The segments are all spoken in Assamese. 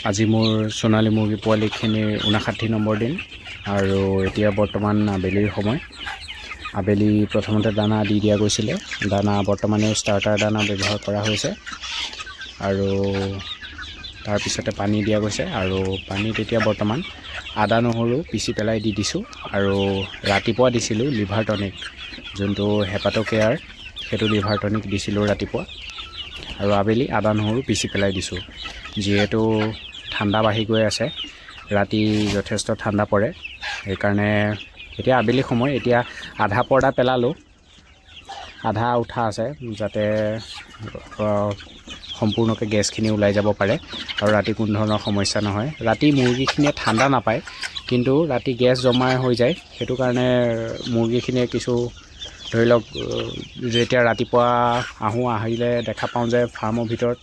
আজি মোৰ সোণালী মুৰ্গী পোৱালিখিনিৰ 59 নম্বৰ দিন আৰু এতিয়া বৰ্তমান আবেলিৰ সময়। আবেলি প্ৰথমতে দানা দি দিয়া গৈছিলে। দানা বৰ্তমানে ষ্টাৰ্টাৰ দানা ব্যৱহাৰ কৰা হৈছে আৰু তাৰপিছতে পানী দিয়া গৈছে আৰু পানীত এতিয়া বৰ্তমান আদা নহৰু পিচি পেলাই দি দিছোঁ আৰু ৰাতিপুৱা দিছিলোঁ লিভাৰ টনিক, যোনটো হেপাটো কেয়াৰ, সেইটো লিভাৰ টনিক দিছিলোঁ ৰাতিপুৱা আৰু আবেলি আদা নহৰু পিচি পেলাই দিছোঁ। যিহেতু ঠাণ্ডা বাঢ়ি গৈ আছে, ৰাতি যথেষ্ট ঠাণ্ডা পৰে, সেইকাৰণে এতিয়া আবেলি সময়। এতিয়া আধা পৰ্দা পেলালোঁ, আধা উঠা আছে, যাতে সম্পূৰ্ণকৈ গেছখিনি ওলাই যাব পাৰে আৰু ৰাতি কোনো ধৰণৰ সমস্যা নহয়। ৰাতি মুৰ্গীখিনিয়ে ঠাণ্ডা নাপায়, কিন্তু ৰাতি গেছ জমা হৈ যায়। সেইটো কাৰণে মুৰ্গীখিনিয়ে কিছু ধৰি লওক, যেতিয়া ৰাতিপুৱা আহিলে দেখা পাওঁ যে ফাৰ্মৰ ভিতৰত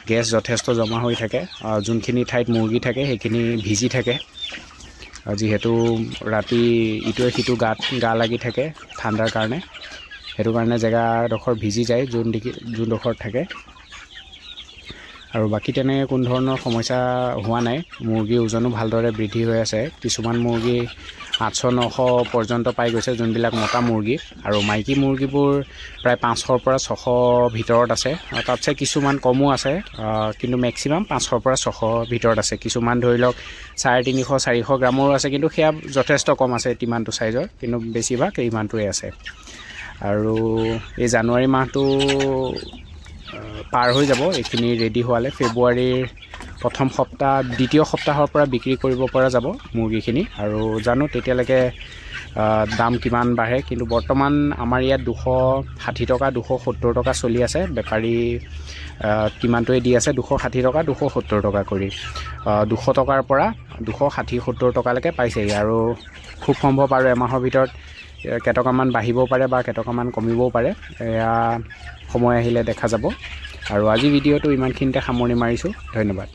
গেছ যথেষ্ট জমা হৈ থাকে। যোনখিনি ঠাইত মুৰ্গী থাকে সেইখিনি ভিজি থাকে, যিহেতু ৰাতি ইটোৱে সিটো গা লাগি থাকে ঠাণ্ডাৰ কাৰণে। সেইটো কাৰণে জেগাডোখৰ ভিজি যায় যোনডোখৰত থাকে। আৰু বাকী তেনে কোনো ধৰণৰ সমস্যা হোৱা নাই। মুৰ্গীৰ ওজনো ভালদৰে বৃদ্ধি হৈ আছে। কিছুমান মুৰ্গী 800-900 পৰ্যন্ত পাই গৈছে, যোনবিলাক মতা মুৰ্গী, আৰু মাইকী মুৰ্গীবোৰ প্ৰায় 500-ৰ পৰা 600 ভিতৰত আছে। তাতছে কিছুমান কমো আছে, কিন্তু মেক্সিমাম 500-ৰ পৰা 600 ভিতৰত আছে। কিছুমান ধৰি লওক 350-400 গ্ৰামৰো আছে, কিন্তু সেয়া যথেষ্ট কম আছে ইমানটো চাইজৰ, কিন্তু বেছিভাগ ইমানটোৱে আছে। আৰু এই জানুৱাৰী মাহটো পাৰ হৈ যাব এইখিনি ৰেডি হোৱালে। ফেব্ৰুৱাৰীৰ প্ৰথম সপ্তাহ, দ্বিতীয় সপ্তাহৰ পৰা বিক্ৰী কৰিব পৰা যাব মুৰ্গীখিনি। আৰু জানো তেতিয়ালৈকে দাম কিমান বাঢ়ে, কিন্তু বৰ্তমান আমাৰ ইয়াত 260 টকা 270 টকা চলি আছে। বেপাৰী কিমানটোৱে দি আছে, 260 টকা 270 টকা কৰি। 200 টকাৰ পৰা 260-70 টকালৈকে পাইছেহি, আৰু খুব সম্ভৱ আৰু এমাহৰ ভিতৰত কেইটকামান বাঢ়িবও পাৰে বা কেইটকামান কমিবও পাৰে। এয়া সময় আহিলে দেখা যাব। আৰু আজি ভিডিঅ'টো ইমানখিনিতে সামৰণি মাৰিছোঁ। ধন্যবাদ।